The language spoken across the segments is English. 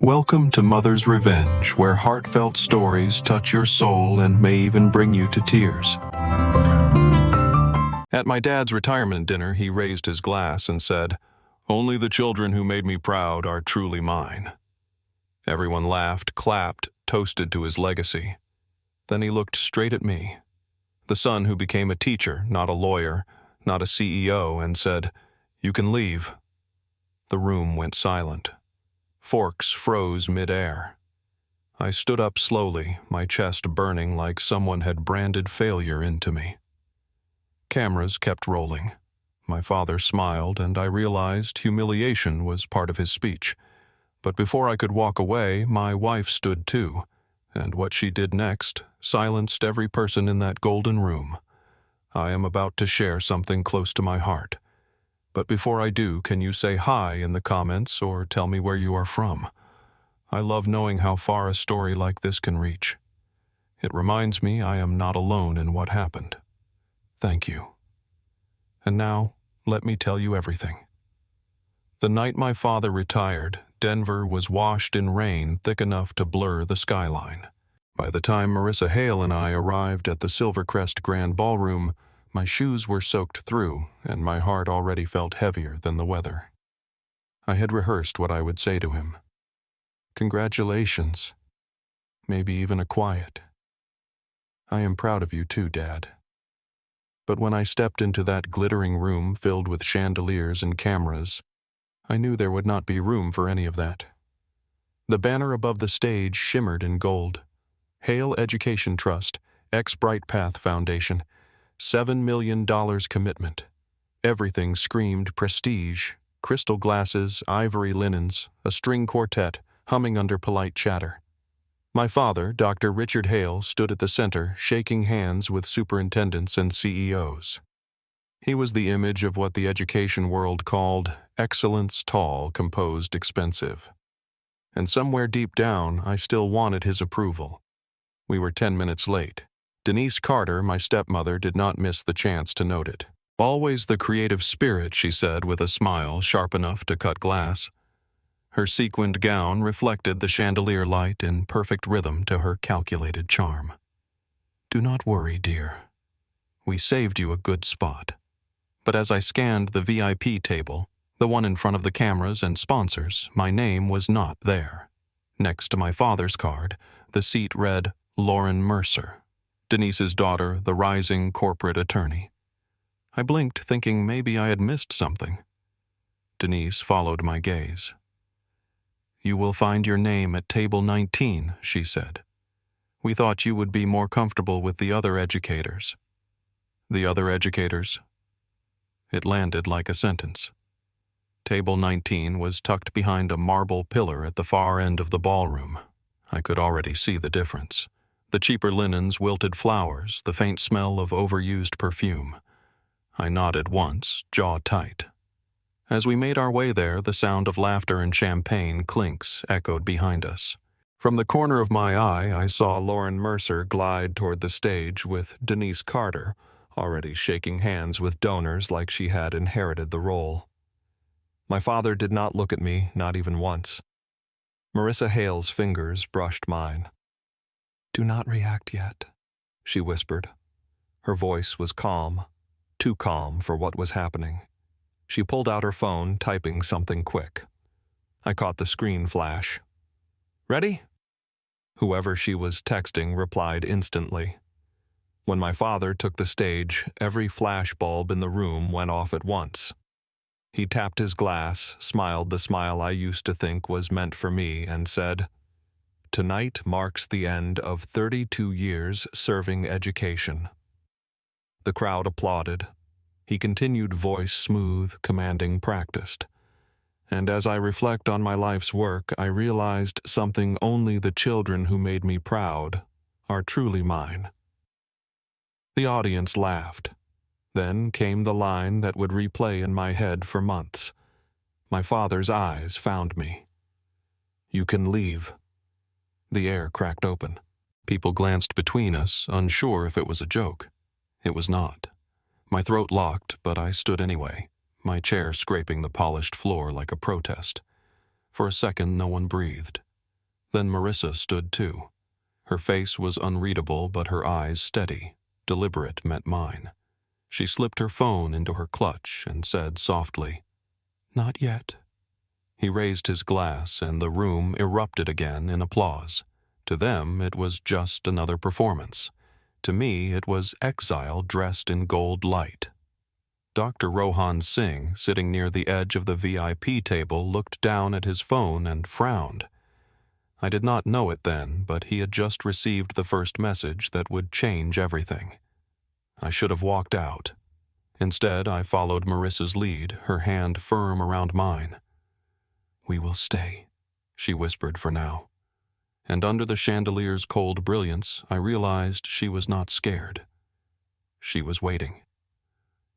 Welcome to Mother's Revenge, where heartfelt stories touch your soul and may even bring you to tears. At my dad's retirement dinner, he raised his glass and said, "Only the children who made me proud are truly mine." Everyone laughed, clapped, toasted to his legacy. Then he looked straight at me, the son who became a teacher, not a lawyer, not a CEO, and said, "You can leave." The room went silent. Forks froze mid-air. I stood up slowly, my chest burning like someone had branded failure into me. Cameras kept rolling. My father smiled, and I realized humiliation was part of his speech. But before I could walk away, my wife stood too, and what she did next silenced every person in that golden room. I am about to share something close to my heart. But before I do, can you say hi in the comments or tell me where you are from? I love knowing how far a story like this can reach. It reminds me I am not alone in what happened. Thank you. And now, let me tell you everything. The night my father retired, Denver was washed in rain thick enough to blur the skyline. By the time Marissa Hale and I arrived at the Silvercrest Grand Ballroom, my shoes were soaked through, and my heart already felt heavier than the weather. I had rehearsed what I would say to him. Congratulations. Maybe even a quiet. I am proud of you too, Dad. But when I stepped into that glittering room filled with chandeliers and cameras, I knew there would not be room for any of that. The banner above the stage shimmered in gold. Hale Education Trust, ex-Bright Path Foundation, $7 million commitment. Everything screamed prestige, crystal glasses, ivory linens, a string quartet humming under polite chatter. My father, Dr. Richard Hale, stood at the center, shaking hands with superintendents and CEOs. He was the image of what the education world called excellence tall, composed, expensive. And somewhere deep down, I still wanted his approval. We were 10 minutes late. Denise Carter, my stepmother, did not miss the chance to note it. "Always the creative spirit," she said with a smile sharp enough to cut glass. Her sequined gown reflected the chandelier light in perfect rhythm to her calculated charm. "Do not worry, dear. We saved you a good spot." But as I scanned the VIP table, the one in front of the cameras and sponsors, my name was not there. Next to my father's card, the seat read Lauren Mercer, Denise's daughter, the rising corporate attorney. I blinked, thinking maybe I had missed something. Denise followed my gaze. "You will find your name at table 19, she said. "We thought you would be more comfortable with the other educators." "The other educators?" It landed like a sentence. Table 19 was tucked behind a marble pillar at the far end of the ballroom. I could already see the difference. The cheaper linens, wilted flowers, the faint smell of overused perfume. I nodded once, jaw tight. As we made our way there, the sound of laughter and champagne clinks echoed behind us. From the corner of my eye, I saw Lauren Mercer glide toward the stage with Denise Carter, already shaking hands with donors like she had inherited the role. My father did not look at me, not even once. Marissa Hale's fingers brushed mine. "Do not react yet," she whispered. Her voice was calm, too calm for what was happening. She pulled out her phone, typing something quick. I caught the screen flash. "Ready?" Whoever she was texting replied instantly. When my father took the stage, every flash bulb in the room went off at once. He tapped his glass, smiled the smile I used to think was meant for me, and said, "Tonight marks the end of 32 years serving education." The crowd applauded. He continued, voice smooth, commanding, practiced. And as I reflect on my life's work, I realized something only the children who made me proud are truly mine. The audience laughed. Then came the line that would replay in my head for months. My father's eyes found me. "You can leave." The air cracked open. People glanced between us, unsure if it was a joke. It was not. My throat locked, but I stood anyway, my chair scraping the polished floor like a protest. For a second, no one breathed. Then Marissa stood too. Her face was unreadable, but her eyes steady, deliberate met mine. She slipped her phone into her clutch and said softly, "Not yet." He raised his glass and the room erupted again in applause. To them, it was just another performance. To me, it was exile dressed in gold light. Dr. Rohan Singh, sitting near the edge of the VIP table, looked down at his phone and frowned. I did not know it then, but he had just received the first message that would change everything. I should have walked out. Instead, I followed Marissa's lead, her hand firm around mine. "We will stay," she whispered for now. And under the chandelier's cold brilliance, I realized she was not scared. She was waiting.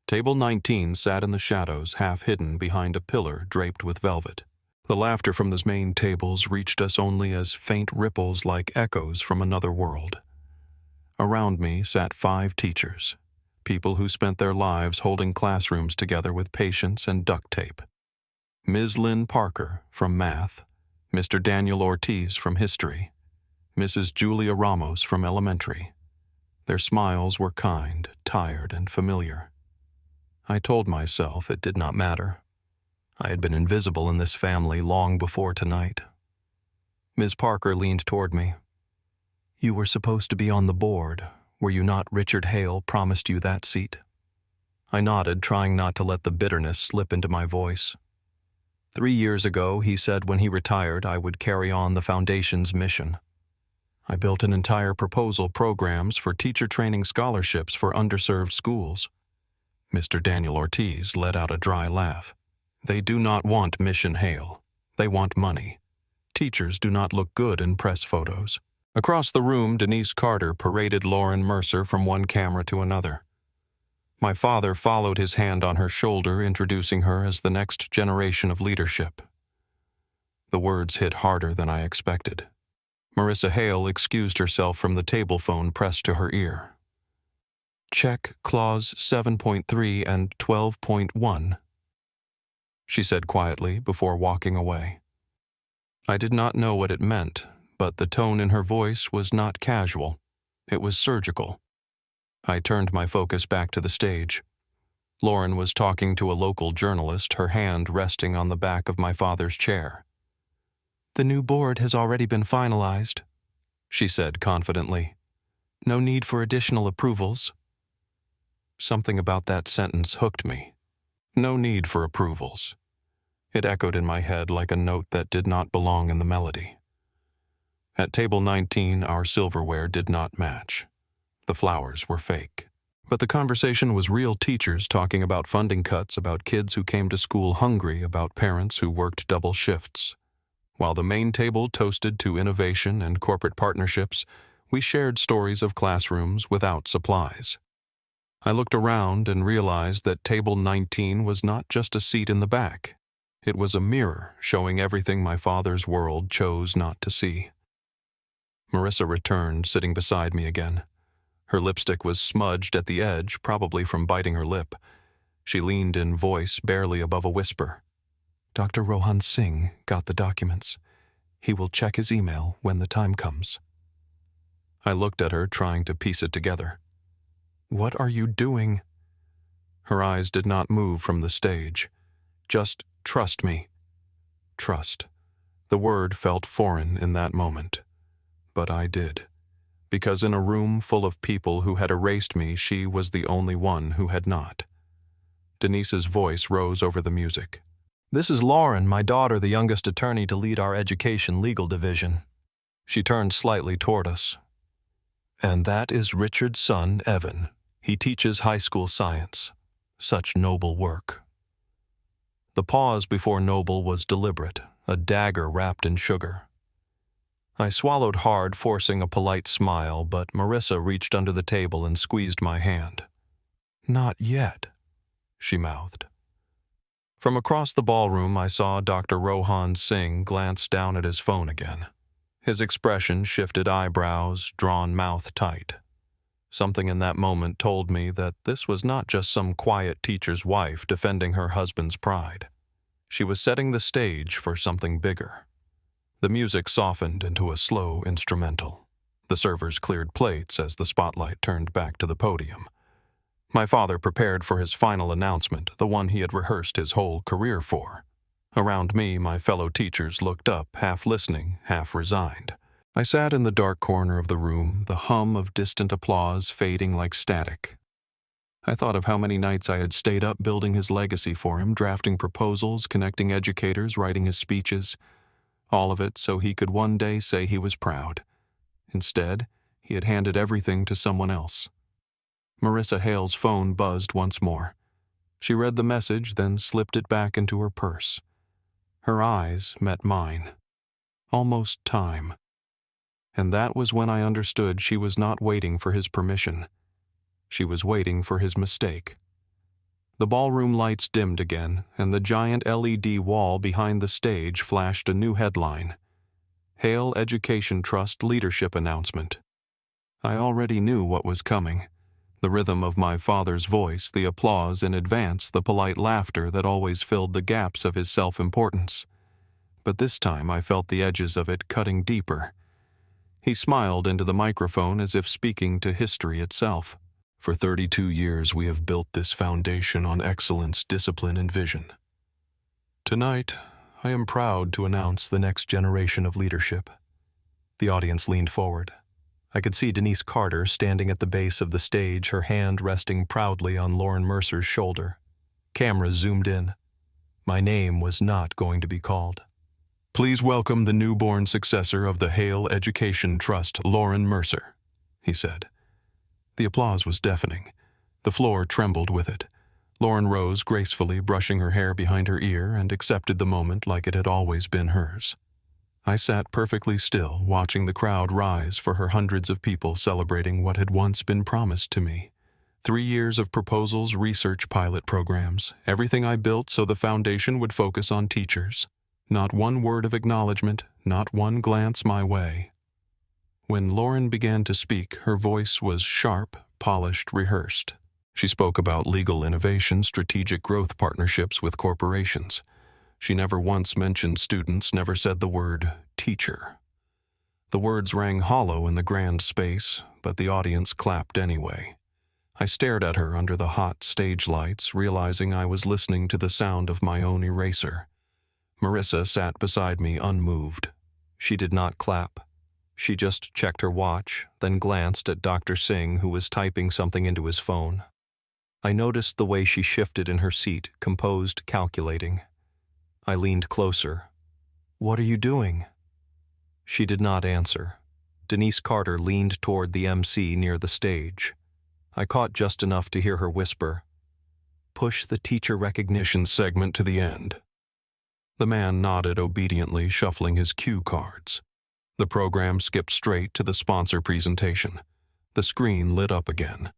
Table 19 sat in the shadows, half hidden behind a pillar draped with velvet. The laughter from the main tables reached us only as faint ripples like echoes from another world. Around me sat 5 teachers, people who spent their lives holding classrooms together with patience and duct tape. Ms. Lynn Parker from math, Mr. Daniel Ortiz from history, Mrs. Julia Ramos from elementary. Their smiles were kind, tired, and familiar. I told myself it did not matter. I had been invisible in this family long before tonight. Ms. Parker leaned toward me. "You were supposed to be on the board. Were you not? Richard Hale promised you that seat." I nodded, trying not to let the bitterness slip into my voice. 3 years ago, he said when he retired I would carry on the Foundation's mission. I built an entire proposal programs for teacher training scholarships for underserved schools. Mr. Daniel Ortiz let out a dry laugh. "They do not want Mission Hale. They want money. Teachers do not look good in press photos." Across the room, Denise Carter paraded Lauren Mercer from one camera to another. My father followed his hand on her shoulder, introducing her as the next generation of leadership. The words hit harder than I expected. Marissa Hale excused herself from the table phone pressed to her ear. "Check clause 7.3 and 12.1, she said quietly before walking away. I did not know what it meant, but the tone in her voice was not casual. It was surgical. I turned my focus back to the stage. Lauren was talking to a local journalist, her hand resting on the back of my father's chair. "The new board has already been finalized," she said confidently. "No need for additional approvals." Something about that sentence hooked me. No need for approvals. It echoed in my head like a note that did not belong in the melody. At table 19, our silverware did not match. The flowers were fake. But the conversation was real teachers talking about funding cuts, about kids who came to school hungry, about parents who worked double shifts. While the main table toasted to innovation and corporate partnerships, we shared stories of classrooms without supplies. I looked around and realized that table 19 was not just a seat in the back. It was a mirror showing everything my father's world chose not to see. Marissa returned, sitting beside me again. Her lipstick was smudged at the edge, probably from biting her lip. She leaned in, voice barely above a whisper. "Dr. Rohan Singh got the documents. He will check his email when the time comes." I looked at her, trying to piece it together. "What are you doing?" Her eyes did not move from the stage. "Just trust me." Trust. The word felt foreign in that moment. But I did. Because in a room full of people who had erased me, she was the only one who had not. Denise's voice rose over the music. "This is Lauren, my daughter, the youngest attorney to lead our education legal division." She turned slightly toward us. "And that is Richard's son, Evan. He teaches high school science. Such noble work." The pause before noble was deliberate, a dagger wrapped in sugar. I swallowed hard, forcing a polite smile, but Marissa reached under the table and squeezed my hand. "Not yet," she mouthed. From across the ballroom, I saw Dr. Rohan Singh glance down at his phone again. His expression shifted, eyebrows, drawn mouth tight. Something in that moment told me that this was not just some quiet teacher's wife defending her husband's pride. She was setting the stage for something bigger. The music softened into a slow instrumental. The servers cleared plates as the spotlight turned back to the podium. My father prepared for his final announcement, the one he had rehearsed his whole career for. Around me, my fellow teachers looked up, half listening, half resigned. I sat in the dark corner of the room, the hum of distant applause fading like static. I thought of how many nights I had stayed up building his legacy for him, drafting proposals, connecting educators, writing his speeches. All of it so he could one day say he was proud. Instead, he had handed everything to someone else. Marissa Hale's phone buzzed once more. She read the message, then slipped it back into her purse. Her eyes met mine. Almost time. And that was when I understood she was not waiting for his permission. She was waiting for his mistake. The ballroom lights dimmed again, and the giant LED wall behind the stage flashed a new headline. Hale Education Trust Leadership Announcement. I already knew what was coming. The rhythm of my father's voice, the applause in advance, the polite laughter that always filled the gaps of his self-importance. But this time I felt the edges of it cutting deeper. He smiled into the microphone as if speaking to history itself. For 32 years we have built this foundation on excellence, discipline, and vision. Tonight, I am proud to announce the next generation of leadership. The audience leaned forward. I could see Denise Carter standing at the base of the stage, her hand resting proudly on Lauren Mercer's shoulder. Cameras zoomed in. My name was not going to be called. Please welcome the newborn successor of the Hale Education Trust, Lauren Mercer, he said. The applause was deafening. The floor trembled with it. Lauren rose gracefully, brushing her hair behind her ear, and accepted the moment like it had always been hers. I sat perfectly still, watching the crowd rise for her hundreds of people celebrating what had once been promised to me. 3 years of proposals, research, pilot programs, everything I built so the foundation would focus on teachers. Not one word of acknowledgement, not one glance my way. When Lauren began to speak, her voice was sharp, polished, rehearsed. She spoke about legal innovation, strategic growth partnerships with corporations. She never once mentioned students, never said the word teacher. The words rang hollow in the grand space, but the audience clapped anyway. I stared at her under the hot stage lights, realizing I was listening to the sound of my own eraser. Marissa sat beside me unmoved. She did not clap. She just checked her watch, then glanced at Dr. Singh, who was typing something into his phone. I noticed the way she shifted in her seat, composed, calculating. I leaned closer. "What are you doing?" She did not answer. Denise Carter leaned toward the MC near the stage. I caught just enough to hear her whisper, "Push the teacher recognition segment to the end." The man nodded obediently, shuffling his cue cards. The program skipped straight to the sponsor presentation. The screen lit up again.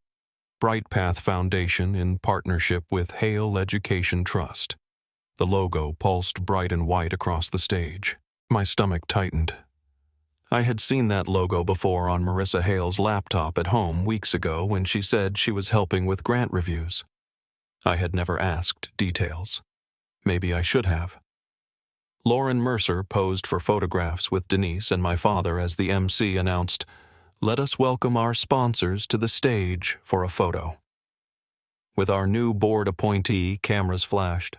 Bright Path Foundation in partnership with Hale Education Trust. The logo pulsed bright and white across the stage. My stomach tightened. I had seen that logo before on Marissa Hale's laptop at home weeks ago when she said she was helping with grant reviews. I had never asked details. Maybe I should have. Lauren Mercer posed for photographs with Denise and my father as the MC announced, "Let us welcome our sponsors to the stage for a photo." With our new board appointee, cameras flashed.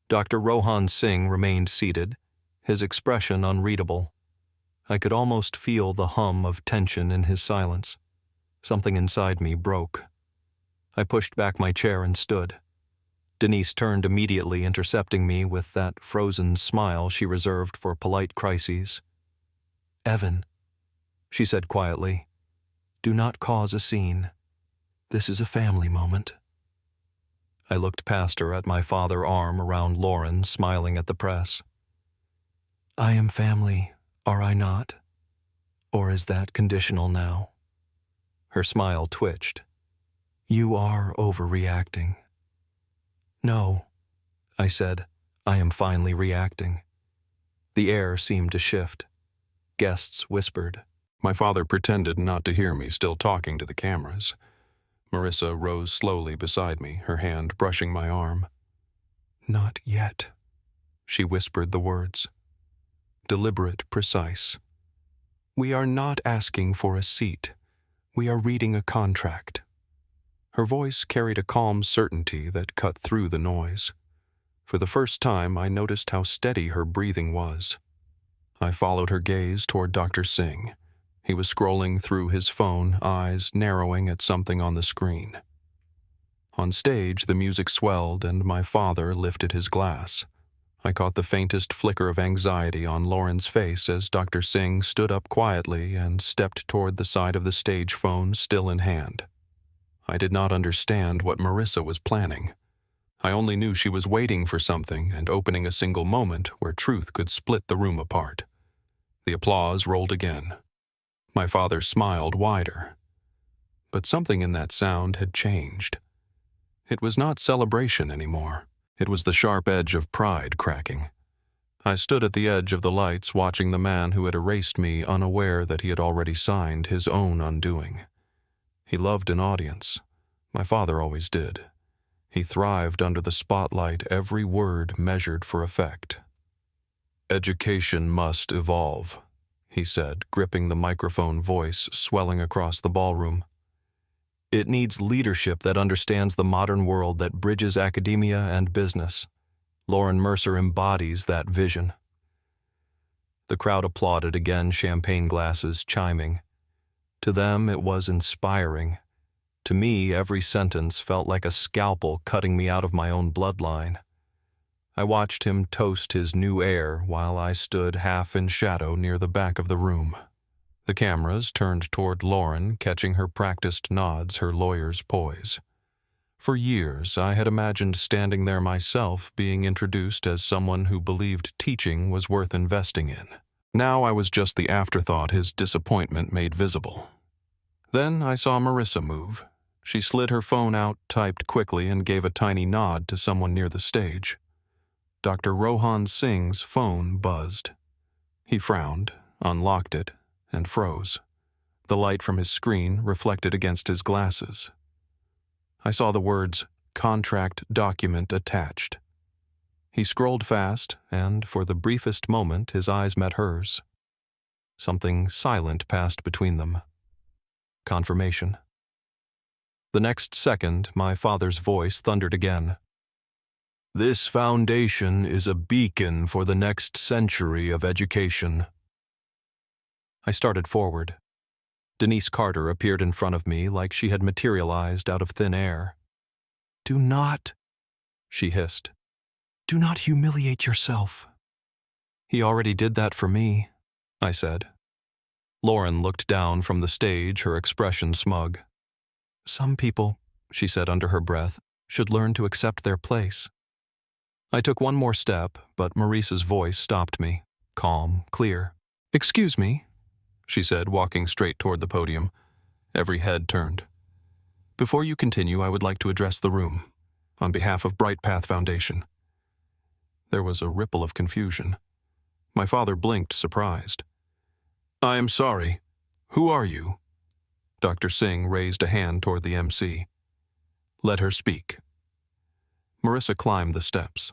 Dr. Rohan Singh remained seated, his expression unreadable. I could almost feel the hum of tension in his silence. Something inside me broke. I pushed back my chair and stood. Denise turned immediately, intercepting me with that frozen smile she reserved for polite crises. "Evan," she said quietly, "do not cause a scene. This is a family moment." I looked past her at my father, arm around Lauren, smiling at the press. "I am family, are I not? Or is that conditional now?" Her smile twitched. "You are overreacting." "No," I said, "I am finally reacting." The air seemed to shift. Guests whispered. My father pretended not to hear me, still talking to the cameras. Marissa rose slowly beside me, her hand brushing my arm. "Not yet," she whispered the words. deliberate, precise. "We are not asking for a seat. We are reading a contract." Her voice carried a calm certainty that cut through the noise. For the first time, I noticed how steady her breathing was. I followed her gaze toward Dr. Singh. He was scrolling through his phone, eyes narrowing at something on the screen. On stage, the music swelled and my father lifted his glass. I caught the faintest flicker of anxiety on Lauren's face as Dr. Singh stood up quietly and stepped toward the side of the stage, phone still in hand. I did not understand what Marissa was planning. I only knew she was waiting for something and opening a single moment where truth could split the room apart. The applause rolled again. My father smiled wider. But something in that sound had changed. It was not celebration anymore. It was the sharp edge of pride cracking. I stood at the edge of the lights watching the man who had erased me, unaware that he had already signed his own undoing. He loved an audience. My father always did. He thrived under the spotlight, every word measured for effect. "Education must evolve," he said, gripping the microphone, voice swelling across the ballroom. "It needs leadership that understands the modern world, that bridges academia and business. Lauren Mercer embodies that vision." The crowd applauded again, champagne glasses chiming. To them, it was inspiring. To me, every sentence felt like a scalpel cutting me out of my own bloodline. I watched him toast his new heir while I stood half in shadow near the back of the room. The cameras turned toward Lauren, catching her practiced nods, her lawyer's poise. For years, I had imagined standing there myself, being introduced as someone who believed teaching was worth investing in. Now I was just the afterthought his disappointment made visible. Then I saw Marissa move. She slid her phone out, typed quickly, and gave a tiny nod to someone near the stage. Dr. Rohan Singh's phone buzzed. He frowned, unlocked it, and froze. The light from his screen reflected against his glasses. I saw the words, "Contract document attached." He scrolled fast, and for the briefest moment his eyes met hers. Something silent passed between them. Confirmation. The next second, my father's voice thundered again. "This foundation is a beacon for the next century of education." I started forward. Denise Carter appeared in front of me like she had materialized out of thin air. "Do not," she hissed. "Do not humiliate yourself." "He already did that for me," I said. Lauren looked down from the stage, her expression smug. "Some people," she said under her breath, "should learn to accept their place." I took one more step, but Maurice's voice stopped me, calm, clear. "Excuse me," she said, walking straight toward the podium. Every head turned. "Before you continue, I would like to address the room, on behalf of Bright Path Foundation." There was a ripple of confusion. My father blinked, surprised. "I am sorry. Who are you?" Dr. Singh raised a hand toward the MC. "Let her speak." Marissa climbed the steps.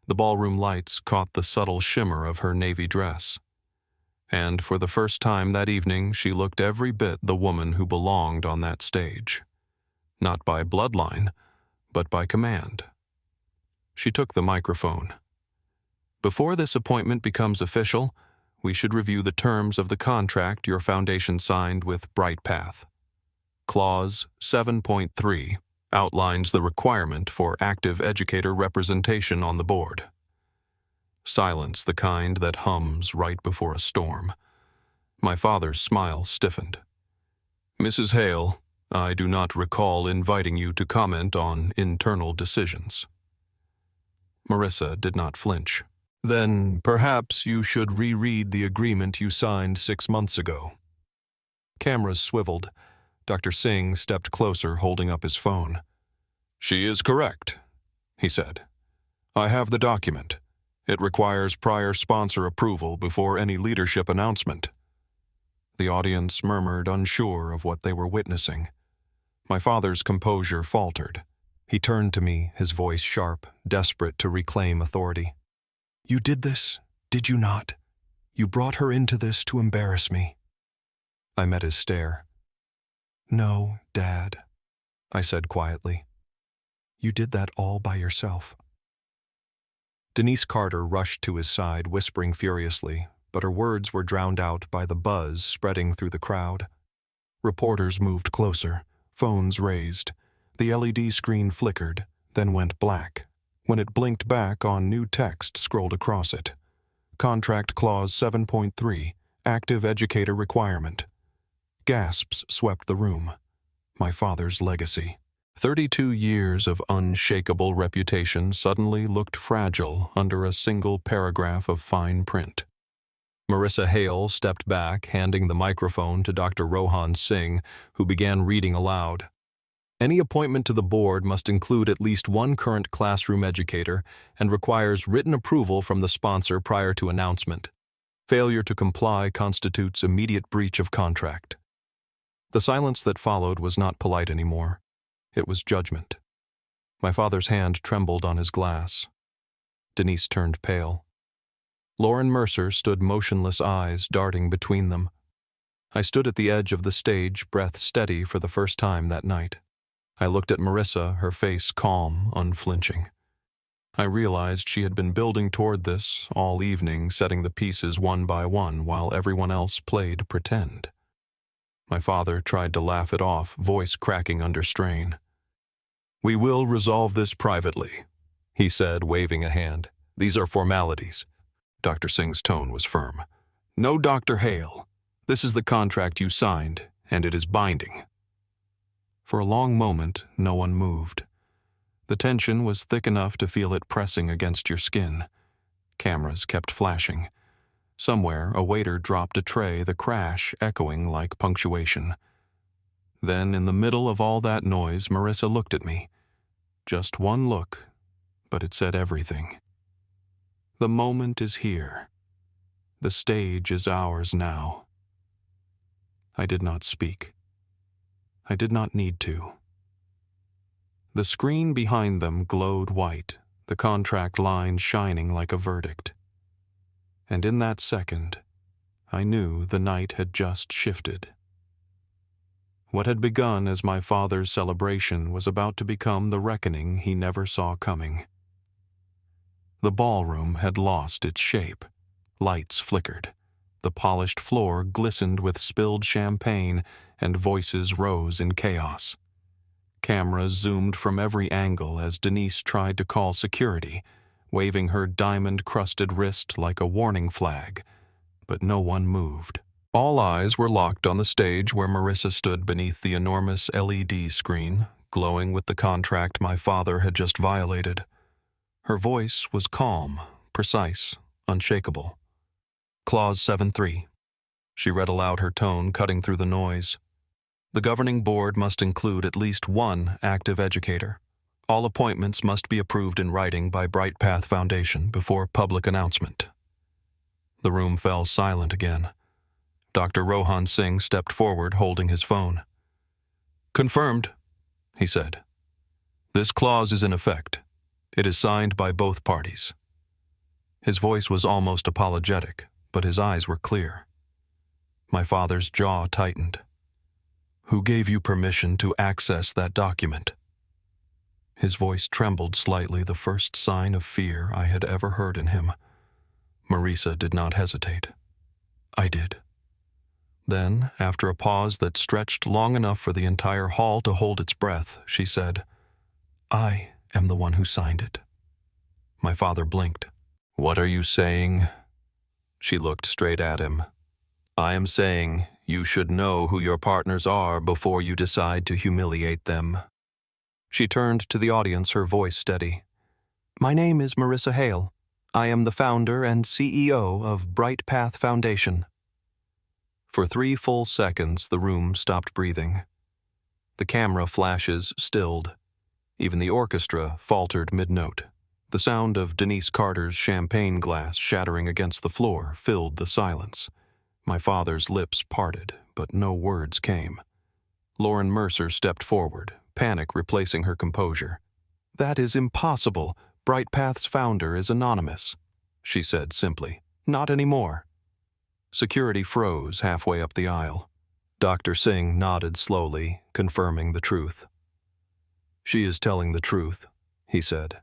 The ballroom lights caught the subtle shimmer of her navy dress. And for the first time that evening, she looked every bit the woman who belonged on that stage. Not by bloodline, but by command. She took the microphone. "Before this appointment becomes official, we should review the terms of the contract your foundation signed with Bright Path. Clause 7.3 outlines the requirement for active educator representation on the board." Silence, the kind that hums right before a storm. My father's smile stiffened. "Mrs. Hale, I do not recall inviting you to comment on internal decisions." Marissa did not flinch. "Then perhaps you should reread the agreement you signed 6 months ago." Cameras swiveled. Dr. Singh stepped closer, holding up his phone. "She is correct," he said. "I have the document. It requires prior sponsor approval before any leadership announcement." The audience murmured, unsure of what they were witnessing. My father's composure faltered. He turned to me, his voice sharp, desperate to reclaim authority. "You did this, did you not?" You brought her into this to embarrass me. I met his stare. No, Dad, I said quietly. You did that all by yourself. Denise Carter rushed to his side, whispering furiously, but her words were drowned out by the buzz spreading through the crowd. Reporters moved closer, phones raised. The LED screen flickered, then went black. When it blinked back on, new text scrolled across it. Contract Clause 7.3, Active Educator Requirement. Gasps swept the room. My father's legacy. 32 years of unshakable reputation suddenly looked fragile under a single paragraph of fine print. Marissa Hale stepped back, handing the microphone to Dr. Rohan Singh, who began reading aloud. Any appointment to the board must include at least one current classroom educator and requires written approval from the sponsor prior to announcement. Failure to comply constitutes immediate breach of contract. The silence that followed was not polite anymore. It was judgment. My father's hand trembled on his glass. Denise turned pale. Lauren Mercer stood motionless, eyes darting between them. I stood at the edge of the stage, breath steady for the first time that night. I looked at Marissa, her face calm, unflinching. I realized she had been building toward this all evening, setting the pieces one by one while everyone else played pretend. My father tried to laugh it off, voice cracking under strain. We will resolve this privately, he said, waving a hand. These are formalities. Dr. Singh's tone was firm. No, Dr. Hale. This is the contract you signed, and it is binding. For a long moment, no one moved. The tension was thick enough to feel it pressing against your skin. Cameras kept flashing. Somewhere, a waiter dropped a tray, the crash echoing like punctuation. Then, in the middle of all that noise, Marissa looked at me. Just one look, but it said everything. The moment is here. The stage is ours now. I did not speak. I did not need to. The screen behind them glowed white, the contract line shining like a verdict. And in that second, I knew the night had just shifted. What had begun as my father's celebration was about to become the reckoning he never saw coming. The ballroom had lost its shape. Lights flickered. The polished floor glistened with spilled champagne, and voices rose in chaos. Cameras zoomed from every angle as Denise tried to call security, waving her diamond-crusted wrist like a warning flag, but no one moved. All eyes were locked on the stage where Marissa stood beneath the enormous LED screen, glowing with the contract my father had just violated. Her voice was calm, precise, unshakable. Clause 7.3. She read aloud, her tone cutting through the noise. The governing board must include at least one active educator. All appointments must be approved in writing by Bright Path Foundation before public announcement. The room fell silent again. Dr. Rohan Singh stepped forward, holding his phone. Confirmed, he said. This clause is in effect. It is signed by both parties. His voice was almost apologetic, but his eyes were clear. My father's jaw tightened. Who gave you permission to access that document? His voice trembled slightly, the first sign of fear I had ever heard in him. Marissa did not hesitate. I did. Then, after a pause that stretched long enough for the entire hall to hold its breath, she said, I am the one who signed it. My father blinked. What are you saying? She looked straight at him. I am saying you should know who your partners are before you decide to humiliate them. She turned to the audience, her voice steady. My name is Marissa Hale. I am the founder and CEO of Bright Path Foundation. For 3 full seconds, the room stopped breathing. The camera flashes stilled. Even the orchestra faltered mid-note. The sound of Denise Carter's champagne glass shattering against the floor filled the silence. My father's lips parted, but no words came. Lauren Mercer stepped forward, panic replacing her composure. That is impossible. Bright Path's founder is anonymous, she said simply. Not anymore. Security froze halfway up the aisle. Dr. Singh nodded slowly, confirming the truth. "She is telling the truth," he said.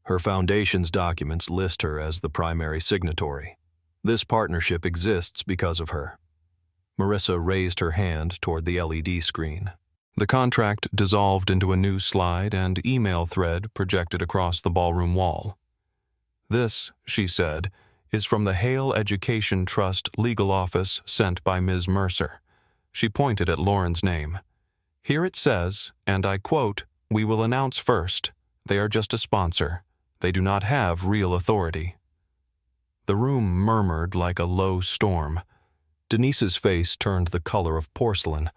"Her foundation's documents list her as the primary signatory. This partnership exists because of her." Marissa raised her hand toward the LED screen. The contract dissolved into a new slide and email thread projected across the ballroom wall. "This," she said, "is from the Hale Education Trust legal office sent by Ms. Mercer." She pointed at Lauren's name. "Here it says, and I quote, 'We will announce first. They are just a sponsor. They do not have real authority.'" The room murmured like a low storm. Denise's face turned the color of porcelain.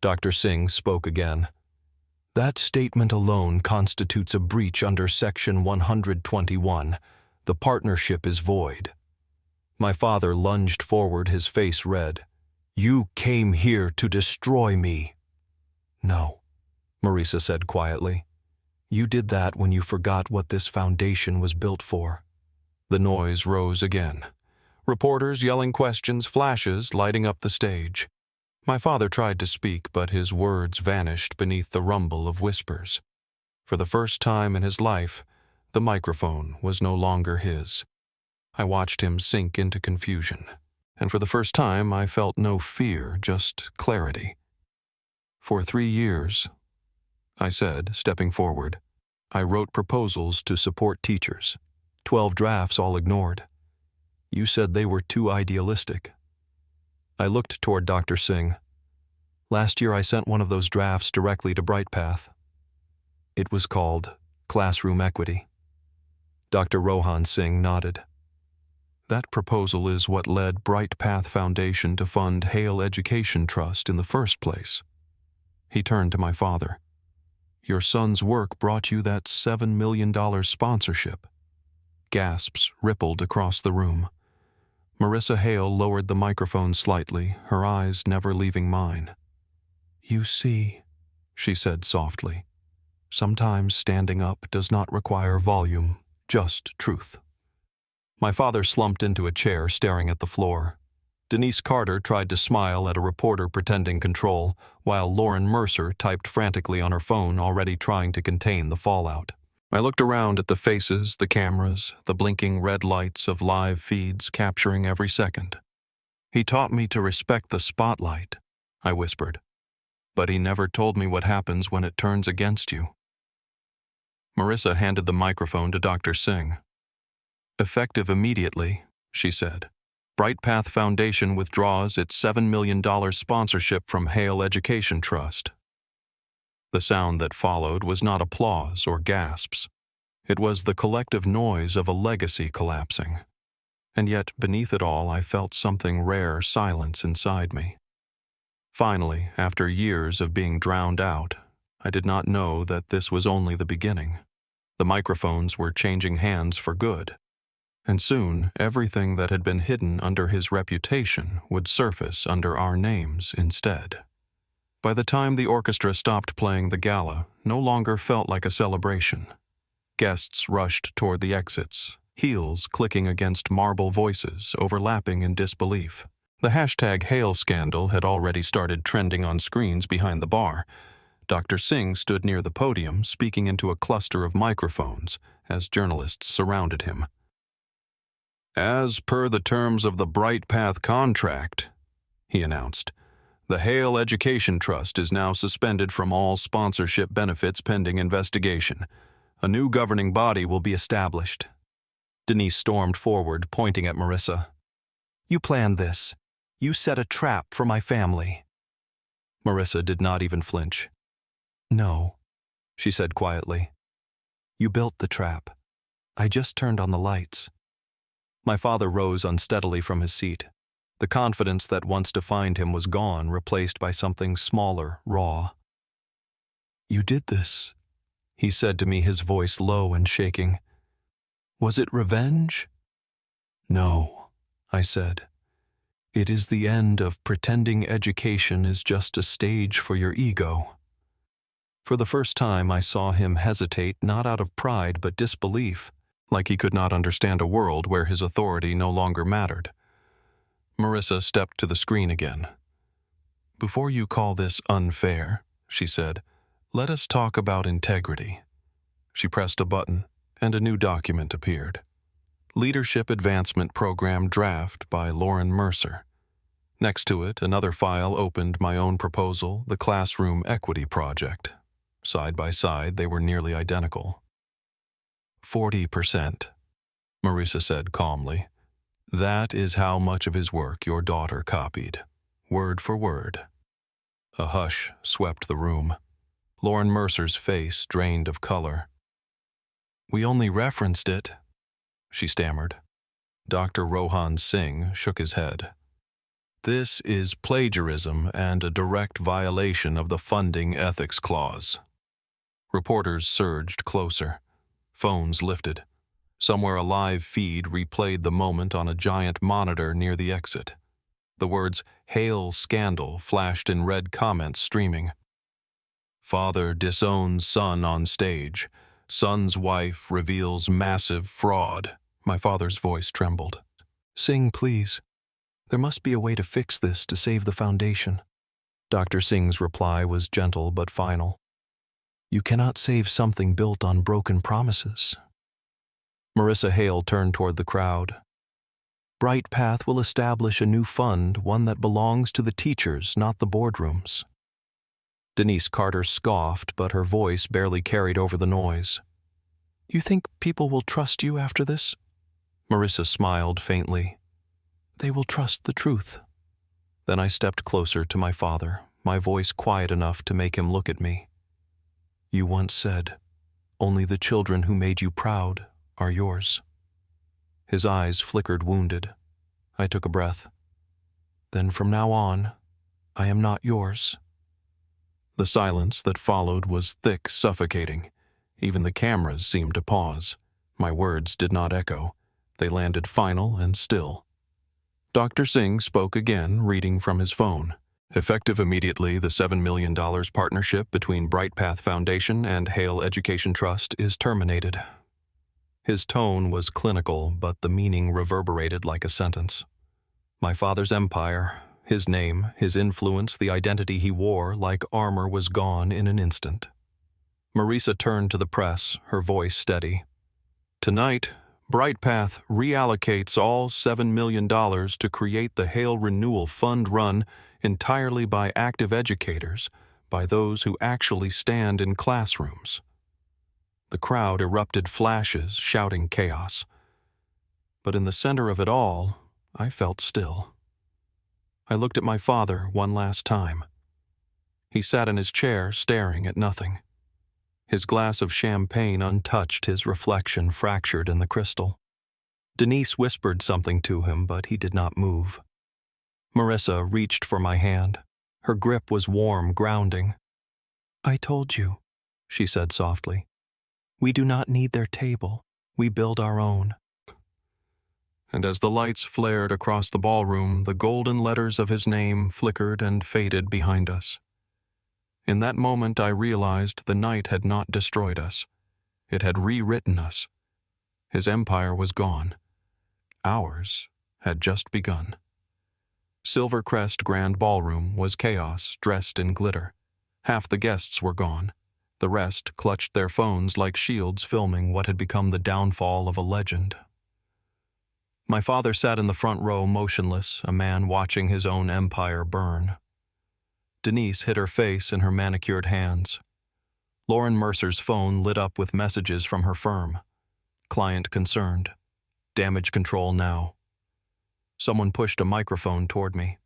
Dr. Singh spoke again. "That statement alone constitutes a breach under Section 121. The partnership is void." My father lunged forward, his face red. "You came here to destroy me." "No," Marissa said quietly. "You did that when you forgot what this foundation was built for." The noise rose again. Reporters yelling questions, flashes lighting up the stage. My father tried to speak, but his words vanished beneath the rumble of whispers. For the first time in his life, the microphone was no longer his. I watched him sink into confusion, and for the first time I felt no fear, just clarity. "For 3 years," I said, stepping forward, "I wrote proposals to support teachers. 12 drafts, all ignored. You said they were too idealistic." I looked toward Dr. Singh. "Last year I sent one of those drafts directly to BrightPath. It was called Classroom Equity." Dr. Rohan Singh nodded. "That proposal is what led BrightPath Foundation to fund Hale Education Trust in the first place." He turned to my father. "Your son's work brought you that $7 million sponsorship." Gasps rippled across the room. Marissa Hale lowered the microphone slightly, her eyes never leaving mine. "You see," she said softly, "sometimes standing up does not require volume, just truth." My father slumped into a chair, staring at the floor. Denise Carter tried to smile at a reporter pretending control, while Lauren Mercer typed frantically on her phone, already trying to contain the fallout. I looked around at the faces, the cameras, the blinking red lights of live feeds capturing every second. "He taught me to respect the spotlight," I whispered. "But he never told me what happens when it turns against you." Marissa handed the microphone to Dr. Singh. "Effective immediately," she said. "BrightPath Foundation withdraws its $7 million sponsorship from Hale Education Trust." The sound that followed was not applause or gasps. It was the collective noise of a legacy collapsing. And yet, beneath it all, I felt something rare silence inside me. Finally, after years of being drowned out, I did not know that this was only the beginning. The microphones were changing hands for good. And soon, everything that had been hidden under his reputation would surface under our names instead. By the time the orchestra stopped playing the gala, no longer felt like a celebration. Guests rushed toward the exits, heels clicking against marble voices, overlapping in disbelief. The hashtag Hale scandal had already started trending on screens behind the bar. Dr. Singh stood near the podium, speaking into a cluster of microphones as journalists surrounded him. "As per the terms of the BrightPath contract," he announced, "the Hale Education Trust is now suspended from all sponsorship benefits pending investigation. A new governing body will be established." Denise stormed forward, pointing at Marissa. "You planned this. You set a trap for my family." Marissa did not even flinch. "No," she said quietly. "You built the trap. I just turned on the lights." My father rose unsteadily from his seat. The confidence that once defined him was gone, replaced by something smaller, raw. "You did this," he said to me, his voice low and shaking. "Was it revenge?" "No," I said. "It is the end of pretending education is just a stage for your ego." For the first time, I saw him hesitate, not out of pride but disbelief, like he could not understand a world where his authority no longer mattered. Marissa stepped to the screen again. "Before you call this unfair," she said, "let us talk about integrity." She pressed a button, and a new document appeared. Leadership Advancement Program Draft by Lauren Mercer. Next to it, another file opened my own proposal, the Classroom Equity Project. Side by side, they were nearly identical. 40%, Marissa said calmly. "That is how much of his work your daughter copied, word for word." A hush swept the room. Lauren Mercer's face drained of color. "We only referenced it," she stammered. Dr. Rohan Singh shook his head. "This is plagiarism and a direct violation of the funding ethics clause." Reporters surged closer. Phones lifted. Somewhere a live feed replayed the moment on a giant monitor near the exit. The words "Hale scandal" flashed in red comments streaming. "Father disowns son on stage. Son's wife reveals massive fraud." My father's voice trembled. "Singh, please. There must be a way to fix this to save the foundation." Dr. Singh's reply was gentle but final. "You cannot save something built on broken promises." Marissa Hale turned toward the crowd. "Bright Path will establish a new fund, one that belongs to the teachers, not the boardrooms." Denise Carter scoffed, but her voice barely carried over the noise. "You think people will trust you after this?" Marissa smiled faintly. "They will trust the truth." Then I stepped closer to my father, my voice quiet enough to make him look at me. "You once said, 'Only the children who made you proud are yours.'" His eyes flickered wounded. I took a breath. "Then from now on, I am not yours." The silence that followed was thick, suffocating. Even the cameras seemed to pause. My words did not echo. They landed final and still. Dr. Singh spoke again, reading from his phone. "Effective immediately, the $7 million partnership between Bright Path Foundation and Hale Education Trust is terminated." His tone was clinical, but the meaning reverberated like a sentence. My father's empire, his name, his influence, the identity he wore like armor was gone in an instant. Marissa turned to the press, her voice steady. "Tonight, Bright Path reallocates all $7 million to create the Hale Renewal Fund run entirely by active educators, by those who actually stand in classrooms." The crowd erupted flashes, shouting chaos. But in the center of it all, I felt still. I looked at my father one last time. He sat in his chair, staring at nothing. His glass of champagne untouched, his reflection fractured in the crystal. Denise whispered something to him, but he did not move. Marissa reached for my hand. Her grip was warm, grounding. "I told you," she said softly. "We do not need their table. We build our own." And as the lights flared across the ballroom, the golden letters of his name flickered and faded behind us. In that moment, I realized the night had not destroyed us. It had rewritten us. His empire was gone. Ours had just begun. Silvercrest Grand Ballroom was chaos dressed in glitter. Half the guests were gone. The rest clutched their phones like shields, filming what had become the downfall of a legend. My father sat in the front row motionless, a man watching his own empire burn. Denise hid her face in her manicured hands. Lauren Mercer's phone lit up with messages from her firm. Client concerned. Damage control now. Someone pushed a microphone toward me.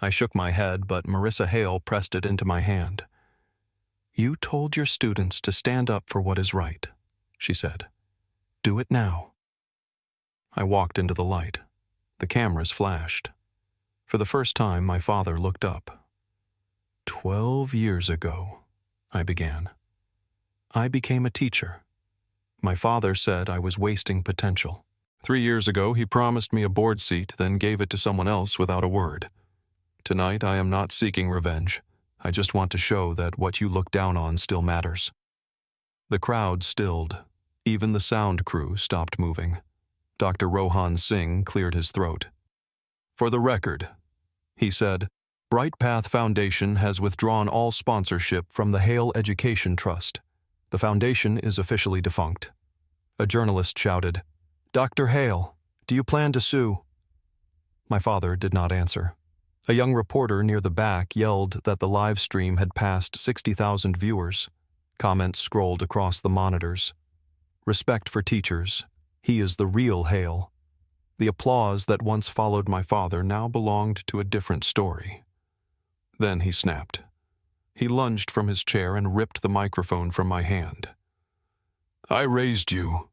I shook my head, but Marissa Hale pressed it into my hand. "You told your students to stand up for what is right," she said. "Do it now." I walked into the light. The cameras flashed. For the first time, my father looked up. 12 years ago, I began. I became a teacher. My father said I was wasting potential. 3 years ago, he promised me a board seat, then gave it to someone else without a word. Tonight, I am not seeking revenge. I just want to show that what you look down on still matters. The crowd stilled. Even the sound crew stopped moving. Dr. Rohan Singh cleared his throat. For the record, he said, Bright Path Foundation has withdrawn all sponsorship from the Hale Education Trust. The foundation is officially defunct. A journalist shouted, Dr. Hale, do you plan to sue? My father did not answer. A young reporter near the back yelled that the live stream had passed 60,000 viewers. Comments scrolled across the monitors. Respect for teachers. He is the real Hale. The applause that once followed my father now belonged to a different story. Then he snapped. He lunged from his chair and ripped the microphone from my hand. I raised you,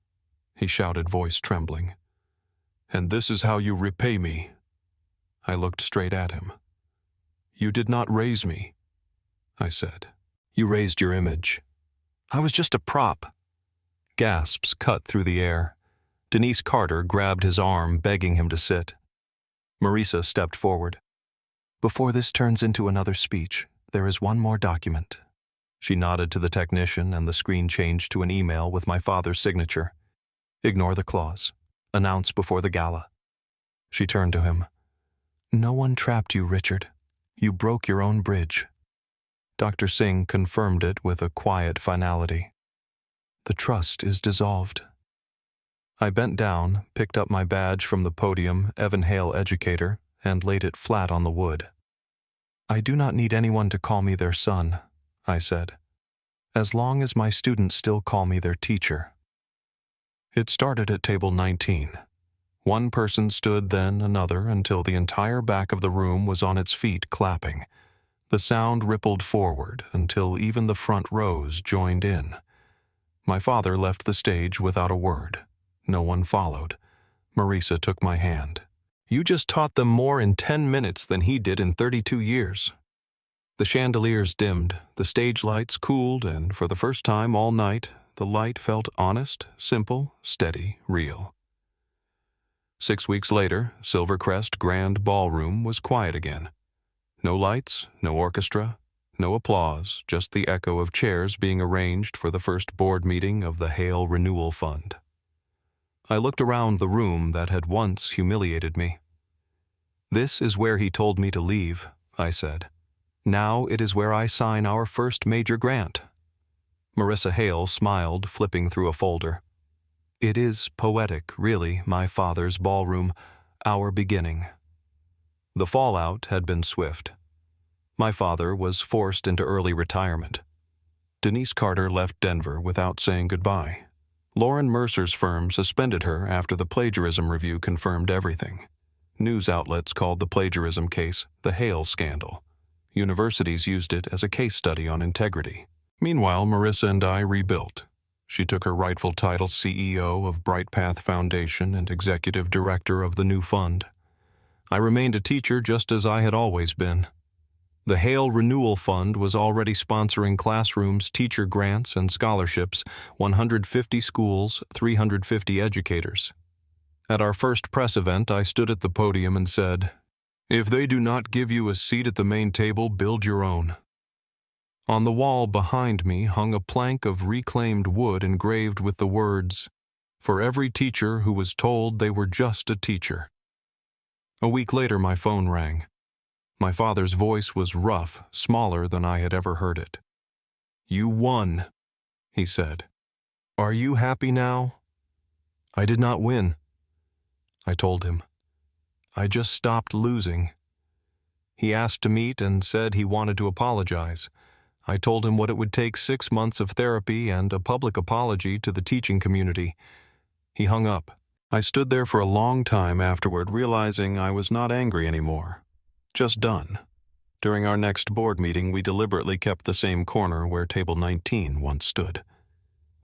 he shouted, voice trembling. And this is how you repay me. I looked straight at him. You did not raise me, I said. You raised your image. I was just a prop. Gasps cut through the air. Denise Carter grabbed his arm, begging him to sit. Marisa stepped forward. Before this turns into another speech, there is one more document. She nodded to the technician and the screen changed to an email with my father's signature. Ignore the clause. Announce before the gala. She turned to him. No one trapped you, Richard. You broke your own bridge. Dr. Singh confirmed it with a quiet finality. The trust is dissolved. I bent down, picked up my badge from the podium, Evan Hale Educator, and laid it flat on the wood. I do not need anyone to call me their son, I said, as long as my students still call me their teacher. It started at table 19. One person stood, then another, until the entire back of the room was on its feet clapping. The sound rippled forward until even the front rows joined in. My father left the stage without a word. No one followed. Marisa took my hand. You just taught them more in 10 minutes than he did in 32 years. The chandeliers dimmed, the stage lights cooled, and for the first time all night, the light felt honest, simple, steady, real. 6 weeks later, Silvercrest Grand Ballroom was quiet again. No lights, no orchestra, no applause, just the echo of chairs being arranged for the first board meeting of the Hale Renewal Fund. I looked around the room that had once humiliated me. This is where he told me to leave, I said. Now it is where I sign our first major grant. Marisa Hale smiled, flipping through a folder. It is poetic, really, my father's ballroom, our beginning. The fallout had been swift. My father was forced into early retirement. Denise Carter left Denver without saying goodbye. Lauren Mercer's firm suspended her after the plagiarism review confirmed everything. News outlets called the plagiarism case the Hale scandal. Universities used it as a case study on integrity. Meanwhile, Marisa and I rebuilt. She took her rightful title CEO of Bright Path Foundation and executive director of the new fund. I remained a teacher just as I had always been. The Hale Renewal Fund was already sponsoring classrooms, teacher grants, and scholarships, 150 schools, 350 educators. At our first press event, I stood at the podium and said, "If they do not give you a seat at the main table, build your own." On the wall behind me hung a plank of reclaimed wood engraved with the words, "For every teacher who was told they were just a teacher." A week later, my phone rang. My father's voice was rough, smaller than I had ever heard it. "You won," he said. "Are you happy now?" "I did not win," I told him. "I just stopped losing." He asked to meet and said he wanted to apologize. I told him what it would take 6 months of therapy and a public apology to the teaching community. He hung up. I stood there for a long time afterward, realizing I was not angry anymore. Just done. During our next board meeting, we deliberately kept the same corner where table 19 once stood.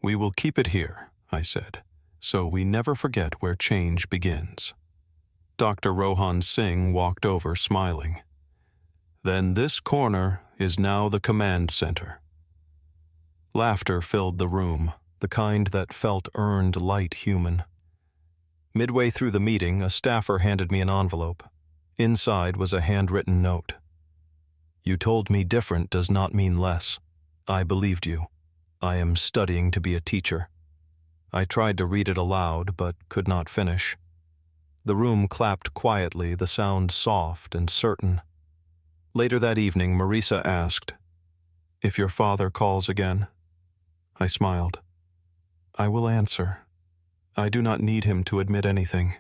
"We will keep it here," I said, "so we never forget where change begins." Dr. Rohan Singh walked over, smiling. "Then this corner is now the command center." Laughter filled the room, the kind that felt earned, light human. Midway through the meeting, a staffer handed me an envelope. Inside was a handwritten note. "You told me different does not mean less. I believed you. I am studying to be a teacher." I tried to read it aloud, but could not finish. The room clapped quietly, the sound soft and certain. Later that evening, Marisa asked, "If your father calls again?" I smiled. "I will answer. I do not need him to admit anything.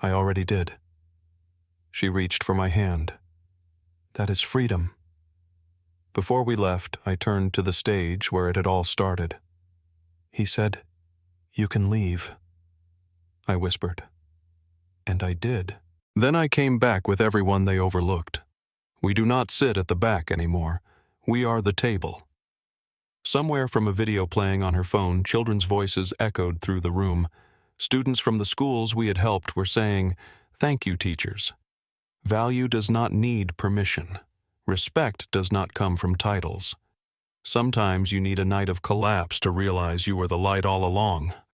I already did." She reached for my hand. "That is freedom." Before we left, I turned to the stage where it had all started. He said, "You can leave." I whispered. And I did. Then I came back with everyone they overlooked. We do not sit at the back anymore. We are the table. Somewhere from a video playing on her phone, children's voices echoed through the room. Students from the schools we had helped were saying, "Thank you, teachers." Value does not need permission. Respect does not come from titles. Sometimes you need a night of collapse to realize you were the light all along.